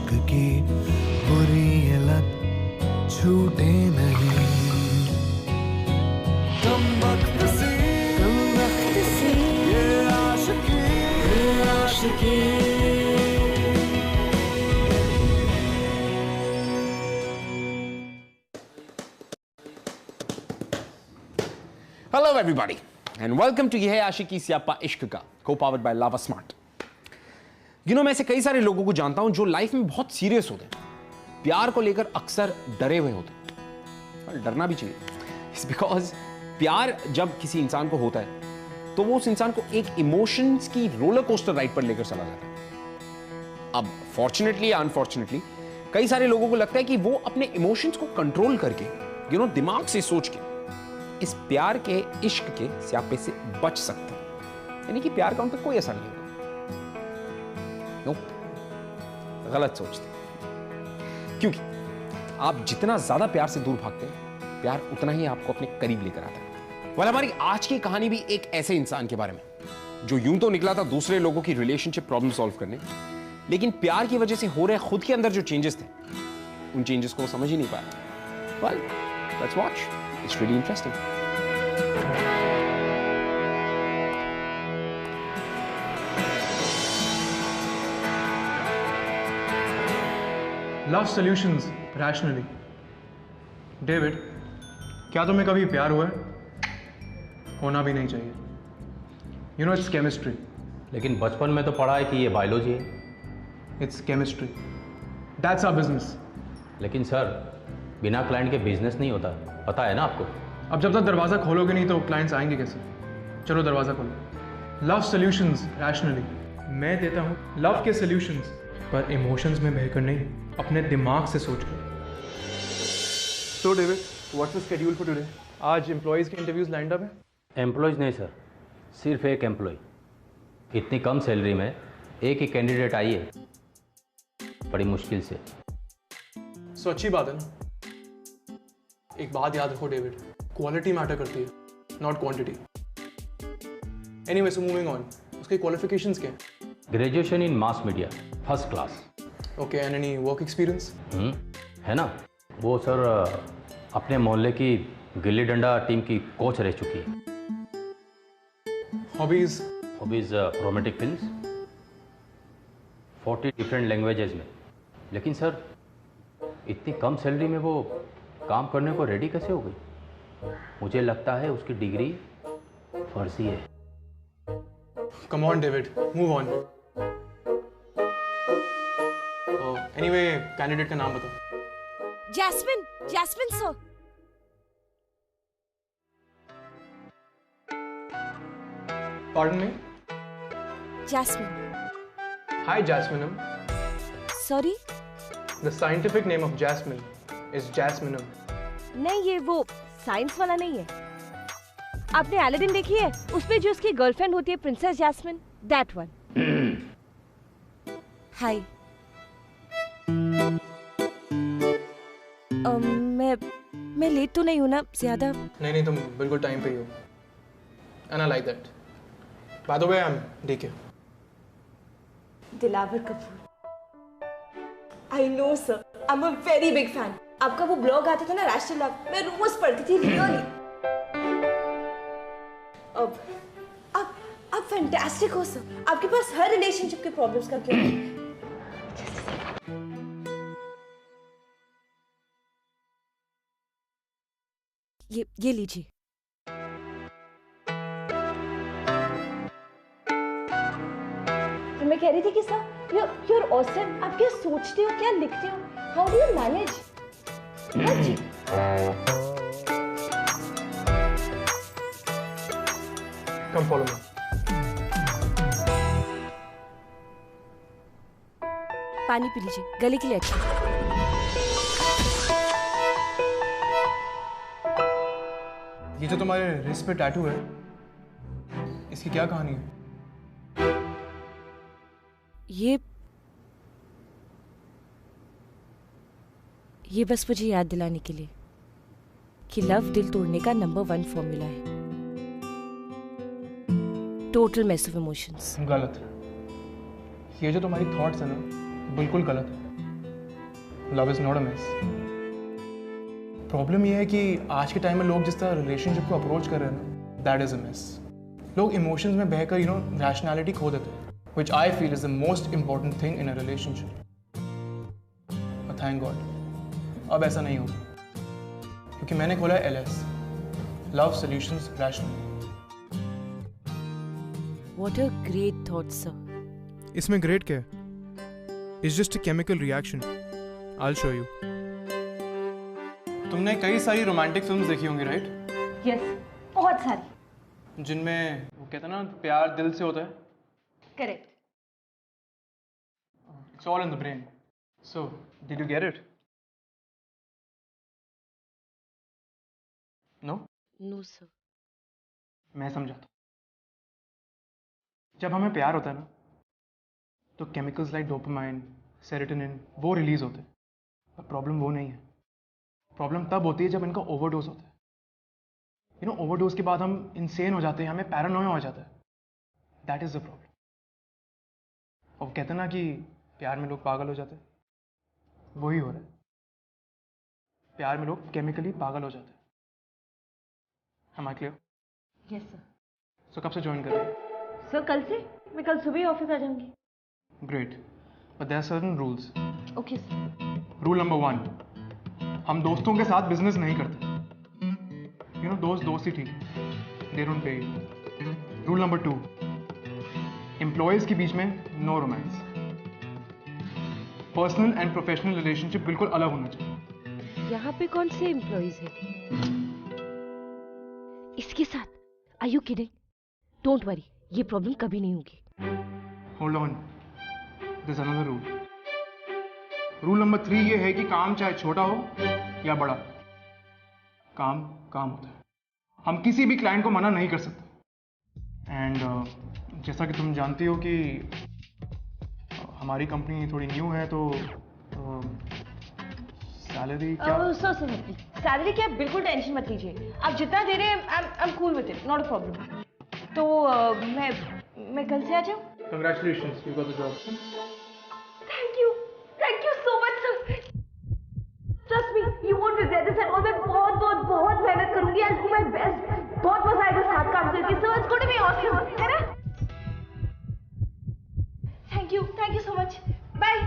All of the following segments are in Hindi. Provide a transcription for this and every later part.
इश्क की बुरी ये लत छूटे नहीं। कम वक्त से ये आशिकी Hello everybody and welcome to ये है आशिकी सियापा इश्क का co-powered by Lava Smart। मैं ऐसे कई सारे लोगों को जानता हूं जो लाइफ में बहुत सीरियस होते हैं, प्यार को लेकर अक्सर डरे हुए होते हैं। और डरना भी चाहिए, इट्स बिकॉज प्यार जब किसी इंसान को होता है तो वो उस इंसान को एक इमोशंस की रोलर कोस्टर राइड पर लेकर चला जाता है। अब फॉर्चुनेटली या अनफॉर्चुनेटली कई सारे लोगों को लगता है कि वो अपने इमोशंस को कंट्रोल करके दिमाग से सोच के इस प्यार के इश्क के स्यापे से बच सकते हैं, यानी कि प्यार का उन पर कोई असर नहीं होगा। गलत सोचते हैं, क्योंकि आप जितना ज्यादा प्यार से दूर भागते हैं, प्यार उतना ही आपको अपने करीब लेकर आता है। हमारी आज की कहानी भी एक ऐसे इंसान के बारे में जो यूं तो निकला था दूसरे लोगों की रिलेशनशिप प्रॉब्लम सॉल्व करने, लेकिन प्यार की वजह से हो रहे खुद के अंदर जो चेंजेस थे उन चेंजेस को समझ ही नहीं पाया। Well, let's watch. It's really interesting. Love solutions rationally. David, क्या तुम्हें कभी प्यार हुआ है? होना भी नहीं चाहिए। It's chemistry. लेकिन बचपन में तो पढ़ा है कि ये बायोलॉजी है। It's chemistry. That's our business. लेकिन सर, बिना क्लाइंट के बिजनेस नहीं होता, पता है ना आपको। अब जब तक दरवाज़ा खोलोगे नहीं तो क्लाइंट्स आएंगे कैसे? चलो दरवाज़ा खोलो। Love solutions rationally. मैं देता हूँ लव के सॉल्यूशंस, पर इमोशंस में बहकर नहीं, अपने दिमाग से सोचकर। So David, what's the schedule for today? आज एम्प्लॉयज़ के इंटरव्यूज लाइंड अप है? एम्प्लॉयज़ नहीं सर, सिर्फ एक एम्प्लॉय। इतनी कम सैलरी में एक ही कैंडिडेट आई है, बड़ी मुश्किल से। सो अच्छी बात है ना। एक बात याद रखो डेविड, क्वालिटी मैटर करती है, not quantity. Anyway, so moving on, उसके क्वालिफिकेशंस क्या हैं? Graduation in mass media, first class. Okay, and any work experience? है ना, वो सर अपने मोहल्ले की गिल्ली डंडा टीम की कोच रह चुकी है। Hobbies? Romantic films, 40 different languages में। लेकिन सर, इतनी कम सैलरी में वो काम करने को रेडी कैसे हो गई? मुझे लगता है उसकी डिग्री फर्जी है। Come on David, move on. Anyway, candidate का नाम बताओ। Jasmine sir. Pardon me? Jasmine. Hi, Jasminum. Sorry? The scientific name of jasmine is jasminum. नहीं, ये वो साइंस वाला नहीं है। आपने अलादीन देखी है? उसमें जो उसकी गर्लफ्रेंड होती है प्रिंसेस जैस्मिन, that one. हाय। मैं लेट तो नहीं हूँ ना ज्यादा? नहीं, तुम बिल्कुल टाइम पे ही हो। And I like that. By the way, I'm DK. Dilawar Kapoor. I know sir, I'm a very big fan. आपका वो ब्लॉग आता था ना रैशनल लव, मैं रोज पढ़ती थी रियली। अब आप फैंटास्टिक हो सर। आपके पास हर रिलेशनशिप के प्रॉब्लम्स का क्यों? ये लीजिए। मैं कह रही थी कि सर, you're awesome. आप क्या सोचते हो, क्या लिखते हो? How do you manage? Come follow me. पानी पी लीजिए, गले के लिए अच्छा। ये जो तुम्हारे रिस्ट पे टैटू है, इसकी क्या कहानी है? ये बस मुझे याद दिलाने के लिए कि लव दिल तोड़ने का नंबर 1 फॉर्मूला है। Total mess of emotions. गलत। ये जो तुम्हारी थॉट्स है ना, बिल्कुल गलत है। Love is not a mess. Problem ये है कि आज के टाइम में लोग जिस तरह रिलेशनशिप को अप्रोच कर रहे हैं ना, दैट इज़ अ मेस। लोग इमोशंस में बहकर रैशनैलिटी खो देते हैं, which I feel is the most important thing in a relationship. Thank God अब ऐसा नहीं होगा, क्योंकि मैंने खोला है LS, love solutions rational. What a great thought, sir. इसमें ग्रेट क्या है? It's just a chemical reaction. I will show you. तुमने कई सारी रोमांटिक फिल्म्स देखी होंगी, राइट? Yes, बहुत सारी। जिनमें वो कहते हैं ना, प्यार दिल से होता है। Correct. It's all in the brain. So, did you get it? No? No, sir. मैं समझाता। जब हमें प्यार होता है ना, तो केमिकल्स लाइक डोपामाइन, सेरोटोनिन वो रिलीज होते हैं। पर प्रॉब्लम वो नहीं है। प्रॉब्लम तब होती है जब इनका ओवरडोज होता है। ओवरडोज के बाद हम इंसेन हो जाते हैं, हमें पैरानोया हो जाता है। That is the problem. और कहते हैं ना कि प्यार में लोग पागल हो जाते हैं, वही हो रहा है। प्यार में लोग केमिकली पागल हो जाते हैं। Am I clear? Yes, sir. So कब से ज्वाइन कर रहे हैं? सर कल से? मैं कल सुबह ही ऑफिस आ जाऊंगी। Great. But there are certain rules. Okay, sir. Rule number 1, हम दोस्तों के साथ बिजनेस नहीं करते। दोस्त दोस्त ही ठीक है, they don't pay you. Rule number 2, employees के बीच में no romance. Personal and professional relationship बिल्कुल अलग होना चाहिए। यहाँ पे कौन से एम्प्लॉइज हैं? इसके साथ? Are you kidding? Don't worry, ये प्रॉब्लम कभी नहीं होगी। Hold on, this another rule. Rule number 3 ये है कि काम चाहे छोटा हो या बड़ा, काम काम होता है। हम किसी भी क्लाइंट को मना नहीं कर सकते। एंड जैसा कि तुम जानती हो कि हमारी कंपनी थोड़ी न्यू है, तो सैलरी क्या? सैलरी की आप बिल्कुल टेंशन मत लीजिए। आप जितना दे रहे हैं, I am cool with it, not a problem. तो मैं कल से आ जाऊँ? Congratulations, you got the job. Thank you so much, sir. Trust me, you won't regret this at all. मैं बहुत मेहनत करूंगी। I'll do my best. बहुत मजा आएगा साथ काम करके। So it's going to be awesome, है ना? Thank you so much. Bye.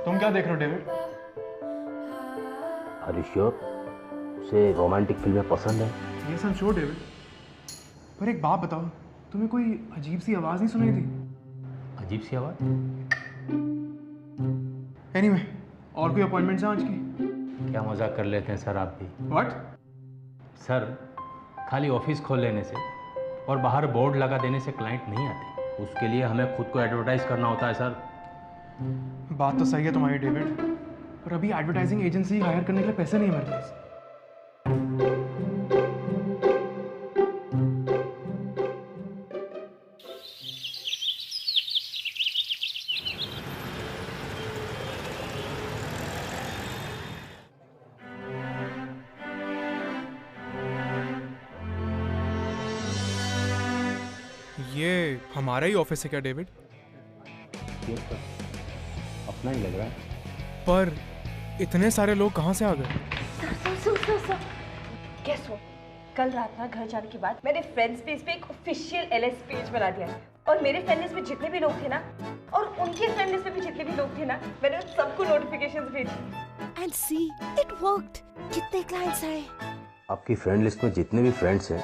तुम क्या देख रहे हो, डेविड? आर यू श्योर उसे रोमांटिक फिल्में पसंद है? Yes, I'm sure, David. पर एक बात बताओ, तुम्हें कोई अजीब सी आवाज नहीं सुनाई दी? अजीब सी आवाज़? Anyway, और कोई अपॉइंटमेंट्स हैं आज की? क्या मजाक कर लेते हैं सर आप भी। What? सर, खाली ऑफिस खोल लेने से और बाहर बोर्ड लगा देने से क्लाइंट नहीं आते। उसके लिए हमें खुद को एडवर्टाइज करना होता है सर। बात तो सही है तुम्हारी, डेविड, पर अभी एडवर्टाइजिंग एजेंसी हायर करने के लिए पैसे नहीं है मेरे पास। ये हमारा ही ऑफिस है क्या, डेविड? क्यों सर, अपना ही लग रहा है। पर इतने सारे लोग कहाँ से आ गए? Sir Guess what? कल रात ना घर जाने के बाद मैंने फ्रेंड्स पेज पे एक ऑफिशियल LS पेज बना दिया है। और मेरे फ्रेंड लिस्ट में जितने भी लोग थे ना, और उनके फ्रेंड लिस्ट में भी जितने भी लोग थे ना, मैंने उन सबको नोटिफिकेशंस भेजी। And see, it worked. कितने क्लाइंट्स आए। आपकी फ्रेंड लिस्ट में जितने भी फ्रेंड्स हैं,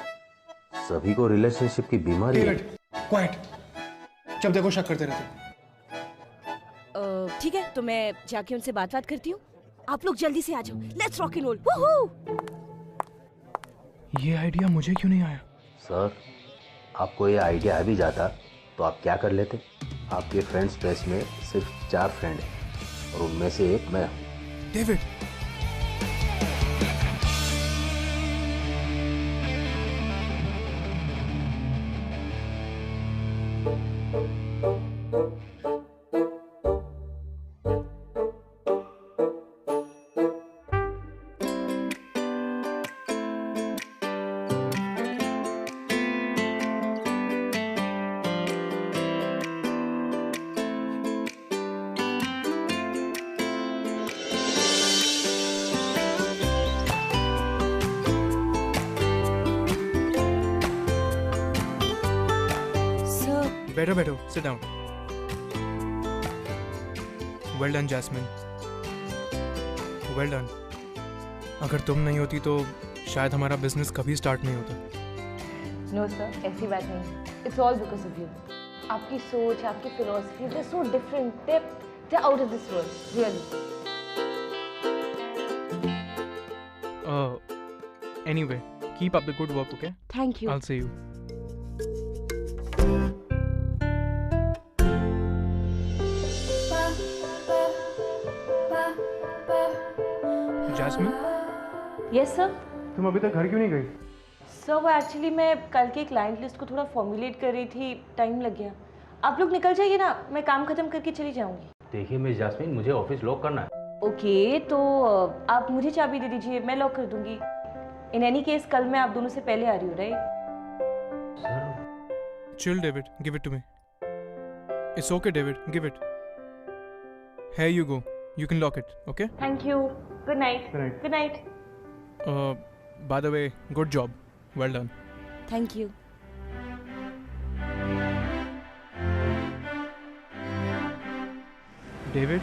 सभी को रिलेशनशिप की बीमारी है। क्वाइट, जब देखो शक करते रहते। ठीक है, तो मैं जाके उनसे बात करती हूँ। आप लोग जल्दी से आ जाओ। Let's rock and roll. Woohoo! ये आइडिया मुझे क्यों नहीं आया? सर, आपको ये आइडिया आ भी जाता तो आप क्या कर लेते? आपके फ्रेंड्स स्पेस में सिर्फ 4 फ्रेंड हैं और उनमें से एक मैं हूँ। डेविड, बैठो बैठो, sit down. Well done Jasmine, well done. अगर तुम नहीं होती तो शायद हमारा बिजनेस कभी स्टार्ट नहीं होता। नो सर, ऐसी बात नहीं, it's all because of you. आपकी सोच, आपकी philosophy, they are so different, they out of this world, really. Anyway, keep up the good work, okay? Thank you. I'll see you. Jasmine, yes sir. तुम अभी तक घर क्यों नहीं गई? सर वो एक्चुअली मैं कल की क्लाइंट लिस्ट को थोड़ा फॉर्मुलेट कर रही थी, टाइम लग गया। आप लोग निकल जाइए ना, मैं काम खत्म करके चली जाऊंगी। देखिए मिस जैस्मिन, मुझे ऑफिस लॉक करना है। ओके, तो आप मुझे चाबी दे दीजिए, मैं लॉक कर दूंगी। इन एनी केस कल मैं आप दोनों से पहले आ रही हूँ, right? Sir Chill, David. Give it to me. It's okay, David. Give it. Here you go. You can lock it, okay? Thank you, good night. Good night. Good night. By the way, good job. Well done. Thank you. David,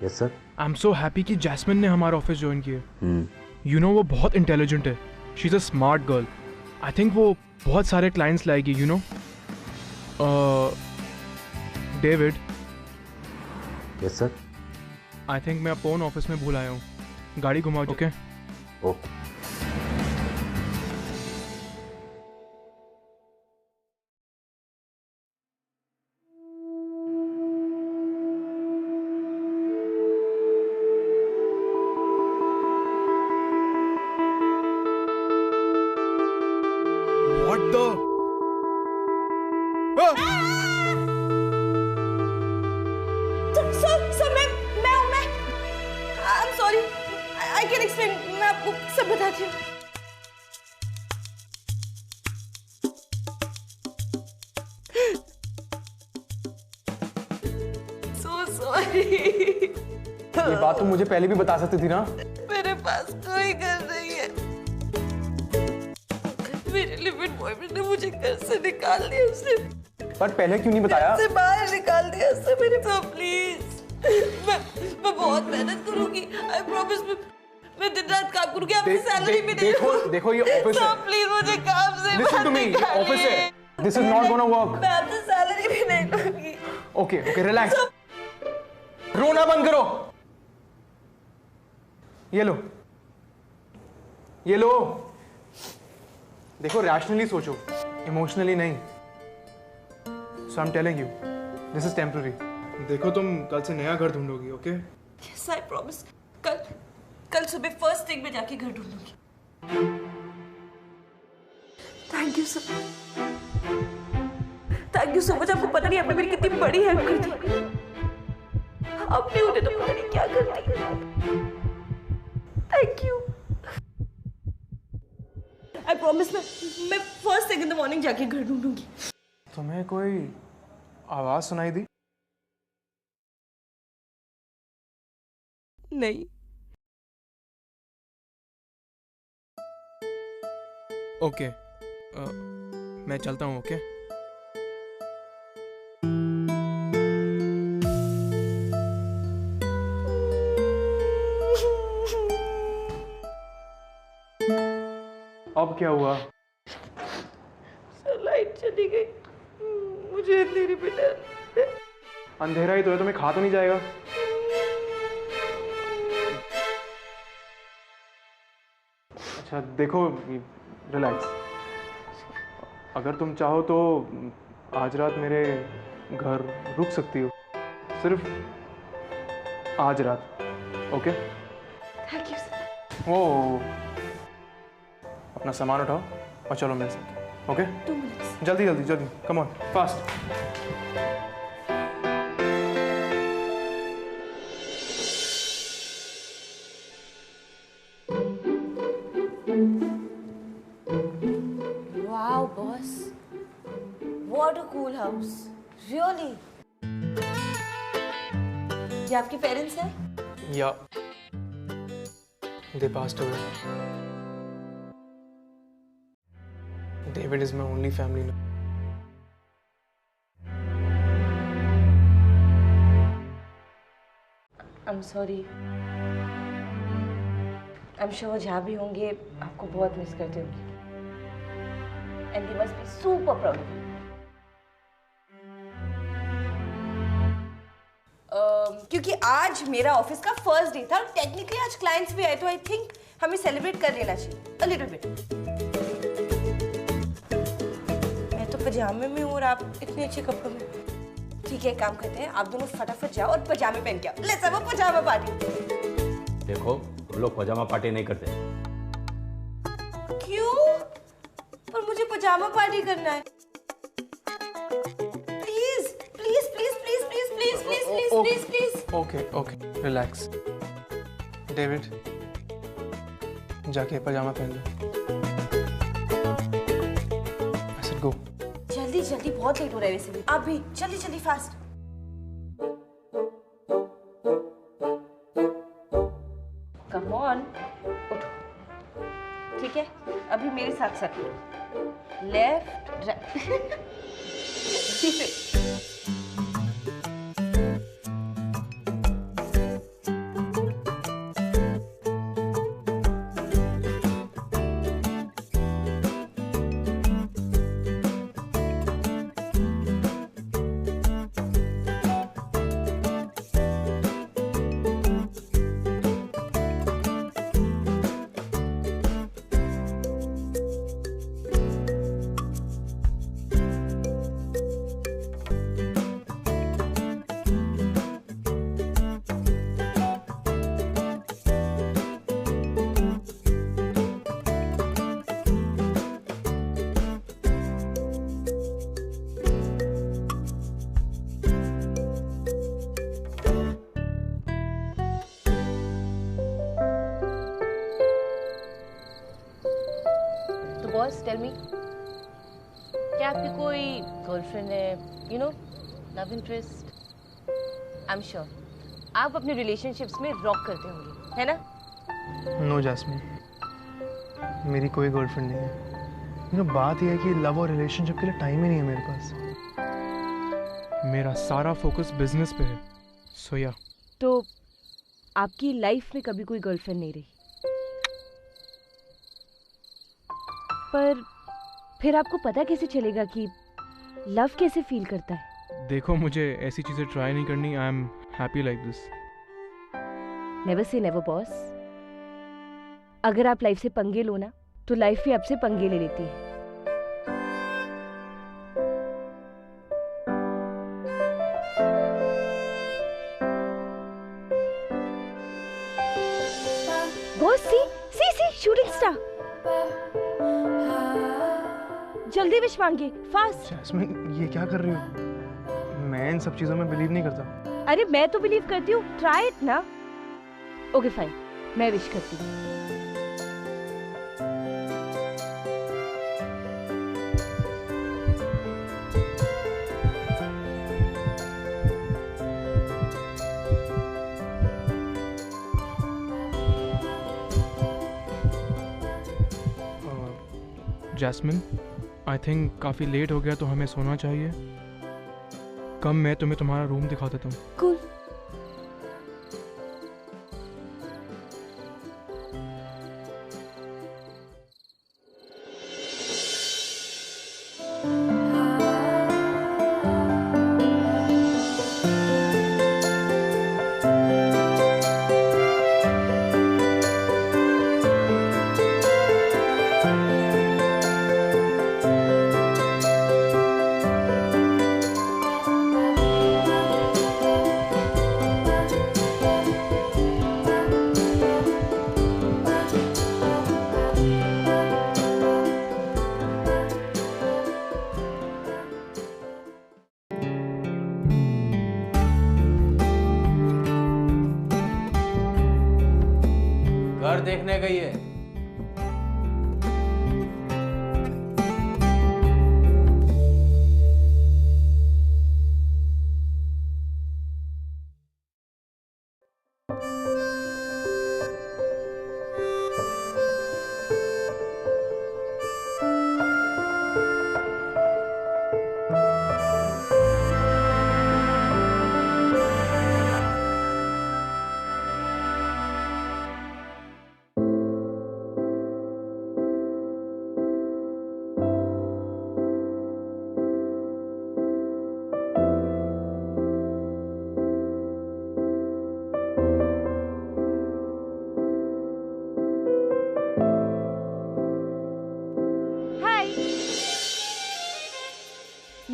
yes sir. I'm so happy कि जैस्मिन ने हमारा ऑफिस ज्वाइन किया। You know वो बहुत इंटेलिजेंट है। She's a smart girl. I think वो बहुत सारे क्लाइंट्स लाएगी, you know? David, yes sir. I think मैं अपन ऑफिस में भूल आया हूँ। गाड़ी घुमाओ, okay? Okay. What the? Sir मैं I'm sorry, I can explain, मैं आपको सब बताती हूँ। So sorry। ये बात तो मुझे पहले भी बता सकती थी ना। मेरे पास कोई घर नहीं है। मेरे लिव-इन बॉयफ्रेंड ने मुझे घर से निकाल दिया, उसने पर पहले क्यों नहीं बताया? से बाहर निकाल दिया उसने मेरे को। प्लीज, मैं बहुत मेहनत करूंगी, आई प्रॉमिस। मैं दिन रात काम करूंगी, आपकी सैलरी भी देखो ये ऑफिस है। प्लीज मुझे काम से Listen to me, ये ऑफिस है। This is not gonna work. मैं आपसे सैलरी भी नहीं लूंगी। Okay, relax. रोना बंद करो। ये लो, ये लो। देखो, रैशनली सोचो, इमोशनली नहीं। So I'm telling you, this is temporary. देखो तुम कल से नया घर ढूंढोगी, ओके? Yes, I promise. कल सुबह फर्स्ट थिंग में जाके घर ढूंढूंगी। Thank you sir, thank you so much. आपको पता नहीं आपने मेरी कितनी बड़ी हेल्प कर दी। आप नहीं होते तो पता नहीं क्या करती। Thank you. आई प्रॉमिस, मैं first thing in the morning जाके घर ढूंढूंगी। तुम्हें कोई आवाज सुनाई दी? नहीं। ओके, मैं चलता हूँ, ओके? अब क्या हुआ? सर लाइट चली गई, मुझे अंधेरे में डर है। अंधेरा ही तो है, तुम्हें खा तो नहीं जाएगा? अच्छा देखो, रिलैक्स। अगर तुम चाहो तो आज रात मेरे घर रुक सकती हो, सिर्फ आज रात, ओके? Thank you sir. ओ, अपना सामान उठाओ और चलो मेरे साथ, ओके? 2 मिनट्स। जल्दी जल्दी जल्दी, come on, fast. Wow, boss. What a cool house. Really? ये आपके पेरेंट्स हैं? या they passed away. David is my only family now. I'm sorry. I'm sure वो जहाँ भी होंगे आपको बहुत मिस करते होंगे. And they must be super proud of you. क्योंकि आज मेरा ऑफिस का फर्स्ट डे था और टेक्निकली आज क्लाइंट्स भी आए तो आई थिंक हमें सेलिब्रेट कर लेना चाहिए अ लिटिल बिट. मैं तो पजामे में हूँ और आप इतने अच्छे कपड़ों में. ठीक है, काम करते हैं, आप दोनों फटाफट जाओ और पजामे पहन के आओ. Let's have a pyjama party. देखो हम लोग पजामा पार्टी नहीं करते. क्यों? पर मुझे पजामा पार्टी करना है. प्लीज. Okay relax. डेविड जाके पजामा पहन लो. I said go. जल्दी बहुत लेट हो रहा है वैसे भी. आप भी जल्दी फास्ट. कम ऑन, उठो. ठीक है, अभी मेरे साथ left right. Boss tell me, क्या आपकी कोई गर्लफ्रेंड है, you know, love interest? I am sure आप अपने रिलेशनशिप्स में रॉक करते होंगे, है ना? नो जैस्मिन, मेरी कोई गर्लफ्रेंड नहीं है. यू नो, बात यह है कि लव और रिलेशनशिप के लिए टाइम ही नहीं है मेरे पास. मेरा सारा फोकस बिजनेस पे है. सो या तो आपकी लाइफ में कभी कोई गर्लफ्रेंड नहीं रही, पर फिर आपको पता कैसे चलेगा कि लव कैसे फील करता है? देखो, मुझे ऐसी चीजें ट्राई नहीं करनी. I am happy like this. Never say never boss. अगर आप लाइफ से पंगे लो ना तो लाइफ भी आपसे पंगे ले लेती है. Boss C shooting star. जल्दी विश मांगिए, फास्ट. जैस्मिन, ये क्या कर रही हो? मैं इन सब चीजों में बिलीव नहीं करता. अरे मैं तो बिलीव करती हूँ, ट्राई इट ना. ओके फाइन, मैं विश करती हूँ. जैस्मिन, आई थिंक काफ़ी लेट हो गया तो हमें सोना चाहिए. कम मैं तुम्हें तुम्हारा रूम दिखा देता हूँ. कूल. घर देखने गई है.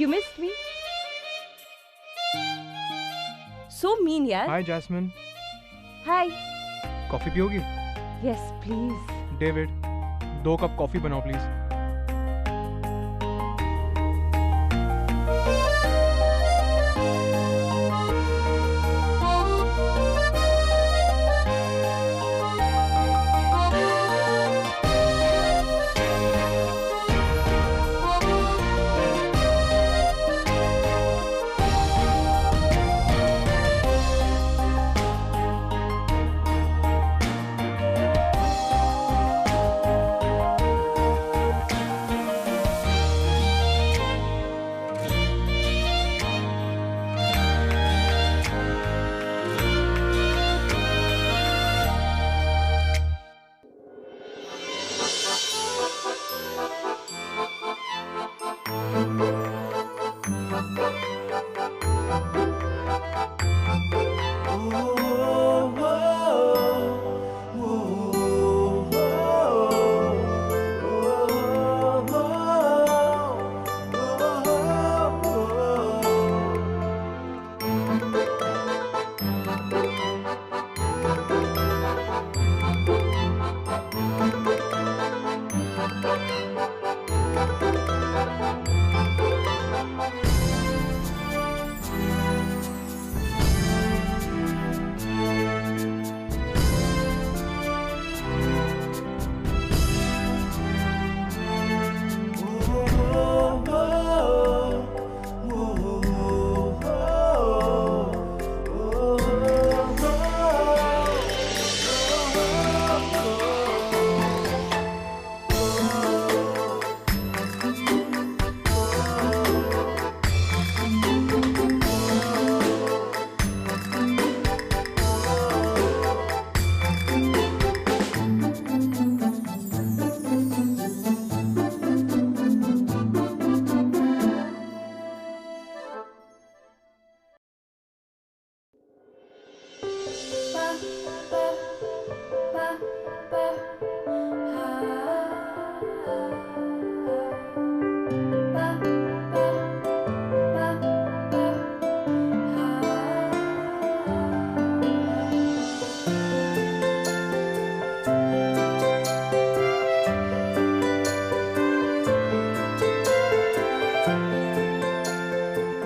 You missed me. So mean, यार. Hi Jasmine, Hi. कॉफी पियोगी? Yes, please. David, 2 cup coffee बनाओ प्लीज।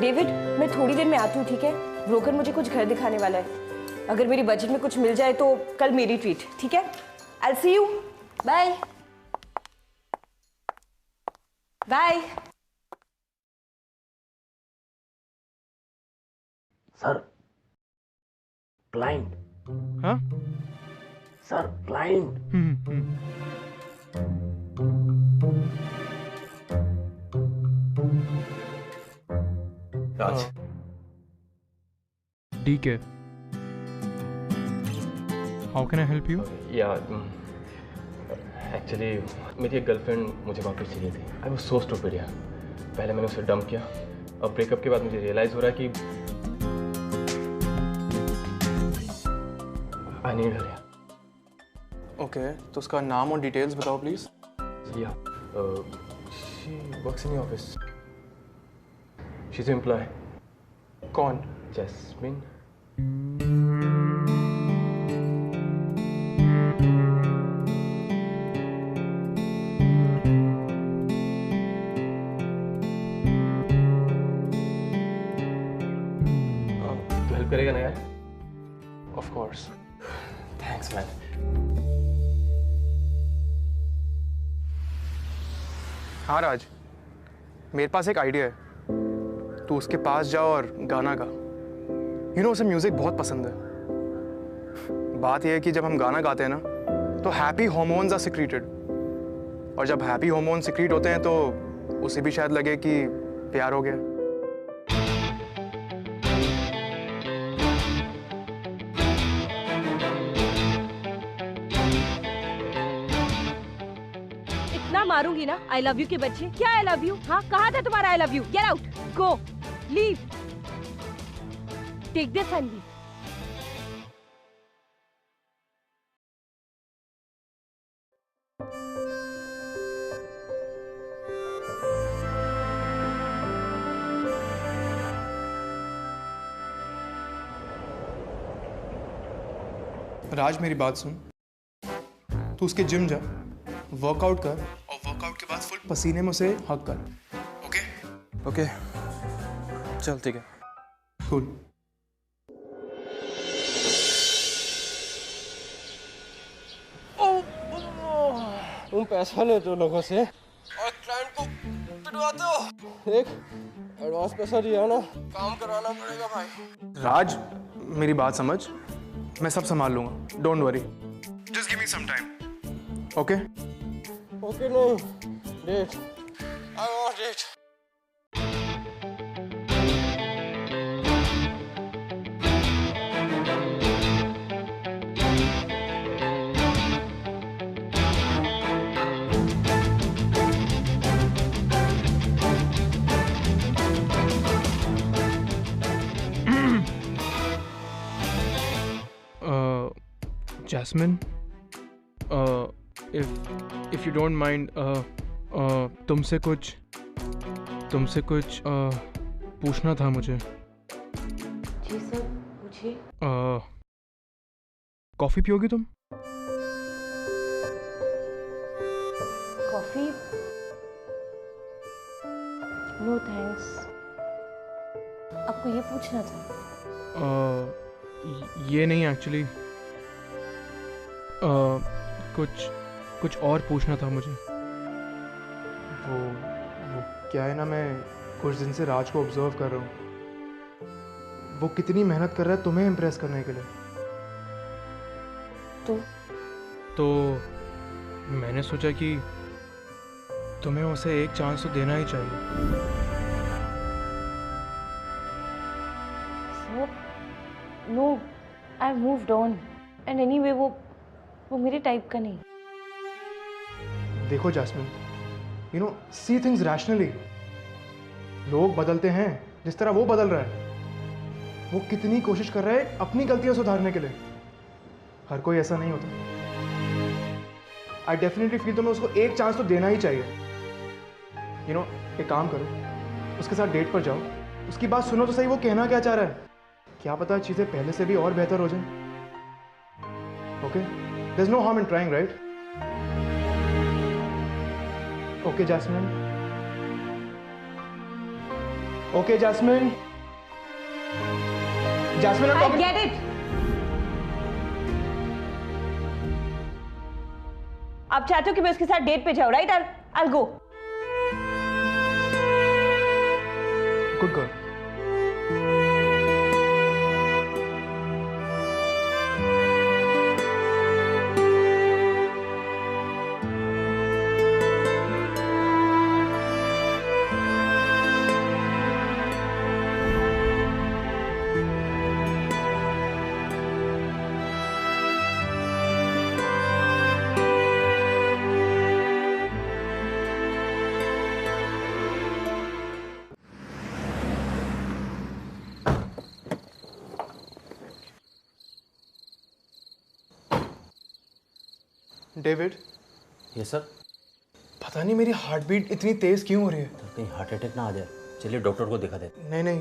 डेविड, मैं थोड़ी देर में आती हूँ, ठीक है? ब्रोकर मुझे कुछ घर दिखाने वाला है। अगर मेरी बजट में कुछ मिल जाए तो कल मेरी ट्रीट, ठीक है? I'll see you. Bye. Bye. Sir, client. हाँ? Sir, client. Raj. DK. How can I help you? या एक्चुअली मेरी एक गर्लफ्रेंड मुझे वापस चाहिए थी। आई वाज सो स्टूपिड यार। पहले मैंने उसे डंप किया, अब ब्रेकअप के बाद मुझे रियलाइज़ हो रहा है कि आई नीड हर यार। ओके, तो उसका नाम और डिटेल्स बताओ प्लीज। या she works in your office. She is employ. कौन? जैस्मिन। तू हेल्प करेगा ना यार? Of course. Thanks man. हाँ राज, मेरे पास एक आइडिया है। तू उसके पास जाओ और गाना गा। उसे म्यूजिक बहुत पसंद है। बात यह है कि जब हम गाना गाते हैं ना, तो हैप्पी हार्मोन्स आर सिक्रीटेड, और जब हैप्पी हार्मोन सिक्रीट होते हैं तो उसे भी शायद लगे कि प्यार हो गया। इतना मारूंगी ना आई लव यू के बच्चे। क्या आई लव यू? हाँ, कहाँ था तुम्हारा I love you? Get out, go, leave, take this and leave. Raj मेरी बात सुन, तू उसके जिम जा, वर्कआउट कर और वर्कआउट के बाद फुल पसीने में उसे हग कर। ओके? ओके, चल ठीक है। कूल। तुम पैसा लेते हो लोगों से और क्लाइंट को पिटवाते हो। एक एडवांस पैसा दिया ना, काम कराना पड़ेगा भाई। राज मेरी बात समझ, मैं सब संभाल लूंगा, don't worry, just give me some time. Okay? Okay नहीं, date, I want date. Jasmine, if you don't mind, तुमसे कुछ पूछना था मुझे। जी सर, पूछिए। कॉफ़ी पियोगी तुम? कॉफी? No thanks. आपको ये पूछना था? ये नहीं एक्चुअली, कुछ और पूछना था मुझे। वो क्या है ना, मैं कुछ दिन से राज को ऑब्जर्व कर रहा हूँ। वो कितनी मेहनत कर रहा है तुम्हें इम्प्रेस करने के लिए। तो मैंने सोचा कि तुम्हें उसे एक चांस तो देना ही चाहिए। Sir, no, I moved on and anyway वो मेरे टाइप का नहीं। देखो Jasmine, you know, see things rationally. लोग बदलते हैं जिस तरह वो बदल रहा है। वो कितनी कोशिश कर रहा है अपनी गलतियां सुधारने के लिए। हर कोई ऐसा नहीं होता। आई डेफिनेटली फील तुम्हें उसको एक चांस तो देना ही चाहिए। यू नो, एक काम करो, उसके साथ डेट पर जाओ, उसकी बात सुनो तो सही, वो कहना क्या चाह रहा है। क्या पता चीज़ें पहले से भी और बेहतर हो जाए। Okay? There's no harm in trying, right? Okay, Jasmine. Okay, Jasmine. Jasmine, I'm I talking. get it. आप चाहते हो कि मैं उसके साथ डेट पे जाऊं, right? I'll go. Good girl. David, yes sir. पता नहीं मेरी हार्ट बीट इतनी तेज क्यों हो रही है। कहीं हार्ट अटैक ना आ जाए। चलिए डॉक्टर को दिखा देते। नहीं नहीं,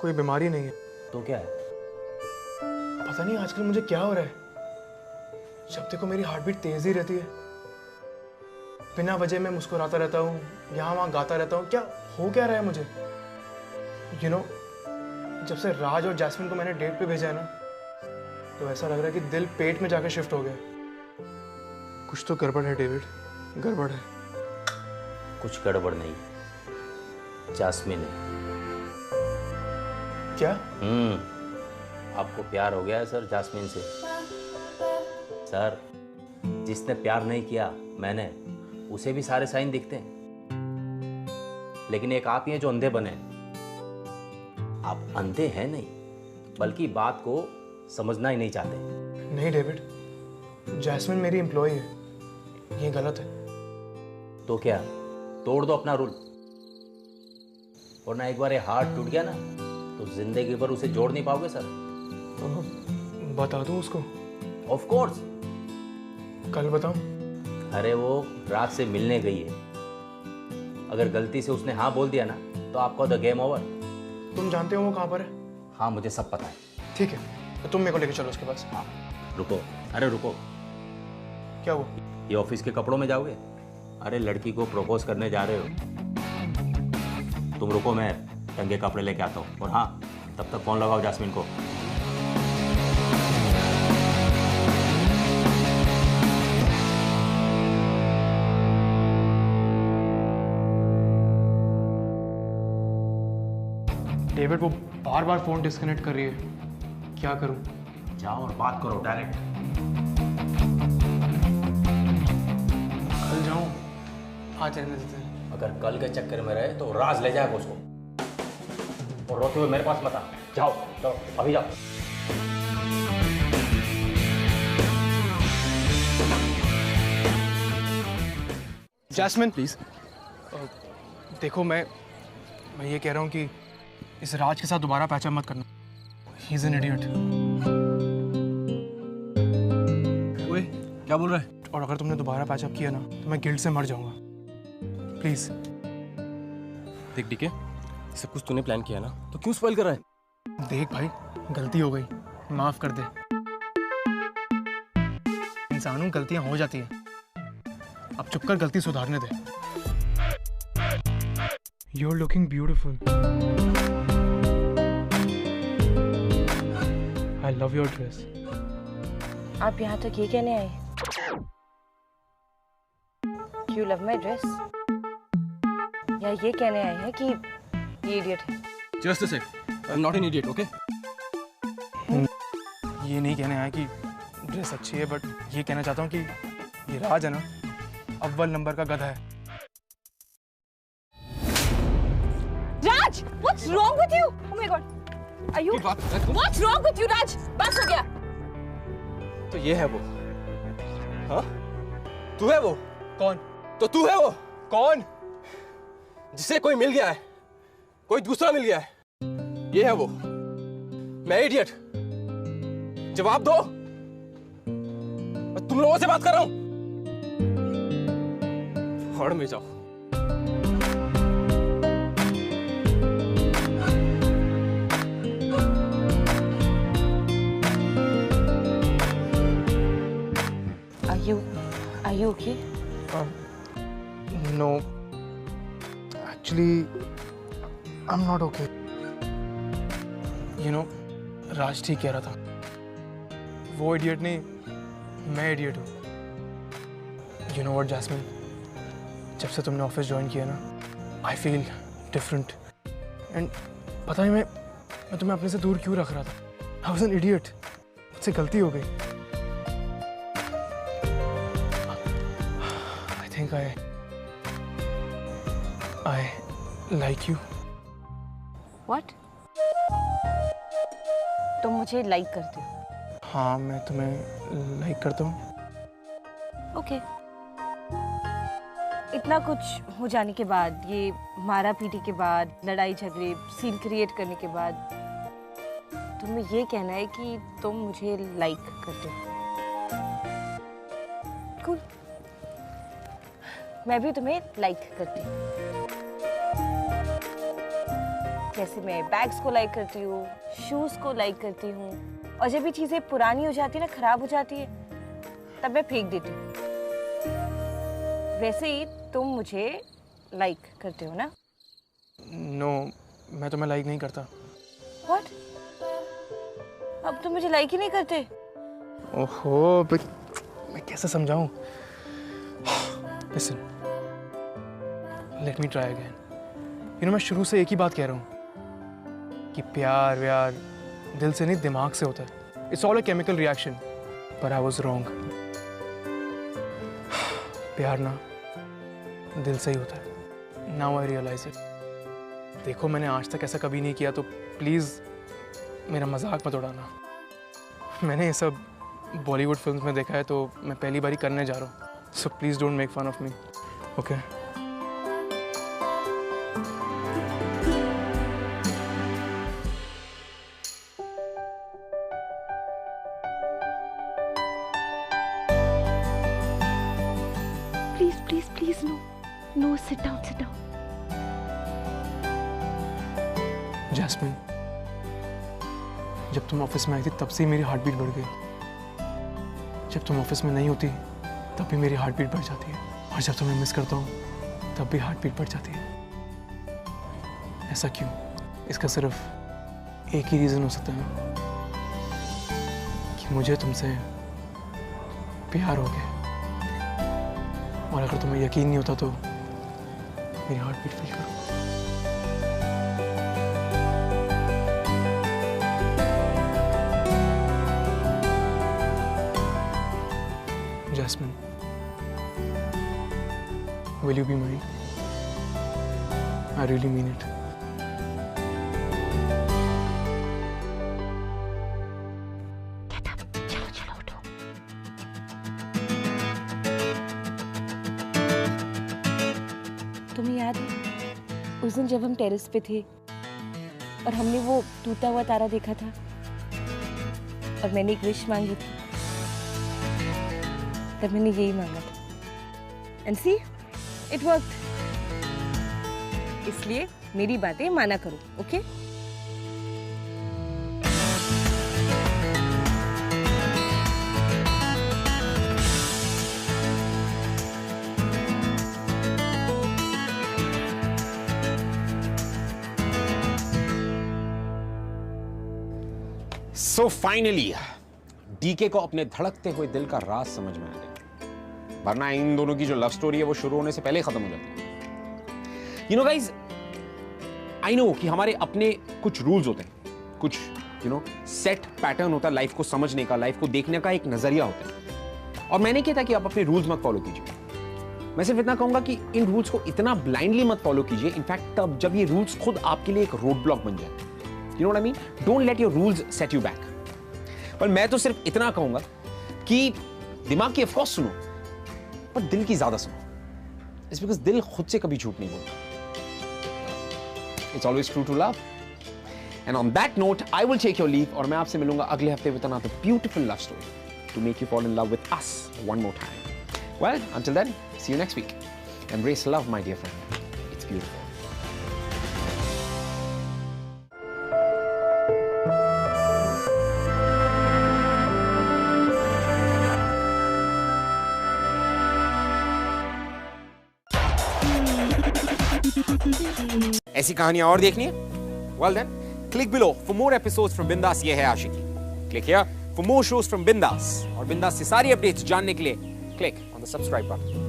कोई बीमारी नहीं है। तो क्या है? पता नहीं आजकल मुझे क्या हो रहा है। जब देखो मेरी हार्ट बीट तेज ही रहती है। बिना वजह मैं मुस्कुराता रहता हूँ, यहाँ वहाँ गाता रहता हूँ। क्या हो क्या रहा है मुझे? यू नो, जब से राज और जैस्मिन को मैंने डेट पे भेजा है ना, तो ऐसा लग रहा है कि दिल पेट में जाकर शिफ्ट हो गया। कुछ तो गड़बड़ है डेविड, गड़बड़ है। कुछ गड़बड़ नहीं, जास्मिन है। क्या? आपको प्यार हो गया है सर जास्मिन से। सर, जिसने प्यार नहीं किया मैंने, उसे भी सारे साइन दिखते हैं। लेकिन एक आप ही हैं जो अंधे बने। आप अंधे हैं नहीं, बल्कि बात को समझना ही नहीं चाहते। नहीं डेविड, जैस्मिन मेरी एम्प्लॉय है, ये गलत है। तो क्या, तोड़ दो अपना रूल। वरना एक बार ये हार्ट टूट गया ना, तो जिंदगी भर उसे जोड़ नहीं पाओगे सर। तो बता दूं उसको? Of course. कल बताऊं? अरे वो रात से मिलने गई है। अगर गलती से उसने हाँ बोल दिया ना, तो आपका द गेम ओवर। तुम जानते हो वो कहाँ पर है? हाँ, मुझे सब पता है। ठीक है, तो तुम मेरे को लेके चलो उसके पास। हाँ, रुको। अरे रुको, क्या हुआ? ये ऑफिस के कपड़ों में जाओगे? अरे लड़की को प्रपोज करने जा रहे हो। तुम रुको, मैं टंगे कपड़े लेके आता हूँ। और हाँ, तब तक फोन लगाओ जास्मिन को। डेविड, वो बार बार फ़ोन डिस्कनेक्ट कर रही है, क्या करूं? जाओ और बात करो डायरेक्ट। कल जाऊं? आज रहने देते हैं। अगर कल के चक्कर में रहे तो राज ले जाएगा उसको। और रोते हुए मेरे पास मत आ। जाओ चलो, अभी जाओ। Jasmine please. देखो, मैं ये कह रहा हूँ कि इस राज के साथ दोबारा पैचअप मत करना। He is an idiot. ओए, क्या बोल रहा है? और अगर तुमने दोबारा पैचअप किया ना तो मैं गिल्ट से मर जाऊंगा। प्लीज। देख डीके, सब कुछ तूने प्लान किया ना, तो क्यों स्पॉइल कर रहा है? देख भाई, गलती हो गई, माफ कर दे। इंसानों गलतियां हो जाती हैं, अब चुप कर गलती सुधारने दे। You're looking beautiful. I love your dress. आप यहाँ तक ये कहने आए? You love my dress? या ये कहने आए हैं कि ये इडियट है? Just a sec. I'm not an idiot, okay? ये नहीं कहने आया कि ड्रेस अच्छी है, बट ये कहना चाहता हूँ कि ये राज है ना, अव्वल नंबर का गधा है। Raj, what's wrong with you? Oh my God, are you? What's wrong with you, Raj? बस हो गया। तो ये है वो, हाँ? तू है वो? कौन? तो तू है वो? कौन? जिसे कोई मिल गया है, कोई दूसरा मिल गया है। ये है वो। मैं इडियट। जवाब दो। मैं तुम लोगों से बात कर रहा हूं। हड़ में जाओ। Are you okay? No, actually, I'm not okay. You know, राज ठीक कह रहा था। वो इडियट नहीं, मैं इडियट हूँ। You know what, Jasmine? जब से तुमने ऑफिस ज्वाइन किया ना, I feel different. And पता है मैं तुम्हें अपने से दूर क्यों रख रहा था? I was an idiot. मुझसे गलती हो गई। I think I like you. What? तुम मुझे लाइक करते हो? हाँ, मैं तुम्हें लाइक करता हूँ। ओके। इतना कुछ हो जाने के बाद, ये मारा पीटी के बाद, लड़ाई झगड़े, सीन क्रिएट करने के बाद, तुम्हें ये कहना है कि तुम मुझे लाइक करते हो? कूल। मैं भी तुम्हें लाइक करती हूँ। जैसे मैं बैग्स को लाइक करती हूँ, शूज को लाइक करती हूँ, और जब भी चीजें पुरानी हो जाती है ना, खराब हो जाती है, तब मैं फेंक देती हूँ। वैसे ही तुम मुझे लाइक करते हो ना? नो, मैं तुम्हें लाइक नहीं करता। What? अब तुम मुझे लाइक ही नहीं करते? ओहो, मैं कैसे समझाऊं? Listen, let me try again. You know, मैं शुरू से एक ही बात कह रहा हूँ कि प्यार व्यार दिल से नहीं, दिमाग से होता है। It's all a chemical reaction, but I was wrong. प्यार ना दिल से ही होता है। Now I realize it. देखो, मैंने आज तक ऐसा कभी नहीं किया, तो प्लीज़ मेरा मजाक मत उड़ाना। मैंने ये सब बॉलीवुड फिल्म्स में देखा है, तो मैं पहली बारी करने जा रहा हूँ। So please don't make fun of me, okay? Please, no, sit down. Jasmine, जब तुम ऑफिस में आई थी तब से ही मेरी हार्ट बीट बढ़ गई। जब तुम ऑफिस में नहीं होती तब भी मेरी हार्ट बीट बढ़ जाती है, और जब तुम्हें मिस करता हूँ तब भी हार्ट बीट बढ़ जाती है। ऐसा क्यों? इसका सिर्फ एक ही रीज़न हो सकता है कि मुझे तुमसे प्यार हो गया, और अगर तुम्हें यकीन नहीं होता तो मेरी हार्ट बीट फील करो। Jasmine, will you be mine? I really mean it. चलो उठो। तुम्हें याद है उस दिन जब हम टेरेस पे थे और हमने वो टूटा हुआ तारा देखा था और मैंने एक विश मांगी थी, तब मैंने यही मांगा था। And see it worked. इसलिए मेरी बातें माना करो, ओके? सो फाइनली डीके को अपने धड़कते हुए दिल का राज समझ में आ गया, वरना इन दोनों की जो लव स्टोरी है वो शुरू होने से पहले ही खत्म हो जाती है। You know guys, I know कि हमारे अपने कुछ रूल्स होते हैं, कुछ सेट पैटर्न होता है लाइफ को समझने का, लाइफ को देखने का एक नजरिया होता है, और मैंने कहता कि आप अपने रूल्स मत फॉलो कीजिए। मैं सिर्फ इतना कहूंगा कि इन रूल्स को इतना ब्लाइंडली मत फॉलो कीजिए, इनफैक्ट तब जब ये रूल्स खुद आपके लिए एक रोड ब्लॉक बन जाए। You know what I mean? Don't let your rules set you back. पर मैं तो सिर्फ इतना कहूंगा कि दिमाग की ऑफकोर्स सुनो, पर दिल की ज्यादा सुनो। इट्स बिकॉज दिल खुद से कभी झूठ नहीं बोलता। It's always true to love. And on that note I will take your leave, और मैं आपसे मिलूंगा अगले हफ्ते with another beautiful love story to make you fall in love with us one more time. Well, until then, see you next week. Embrace love, my dear friend. It's beautiful. ऐसी कहानियां और देखनी है? Well then, click below for more episodes from Bindas ये है आशिकी. Click here for more shows from Bindas, और Bindas से सारी अपडेट्स जानने के लिए click on the subscribe button.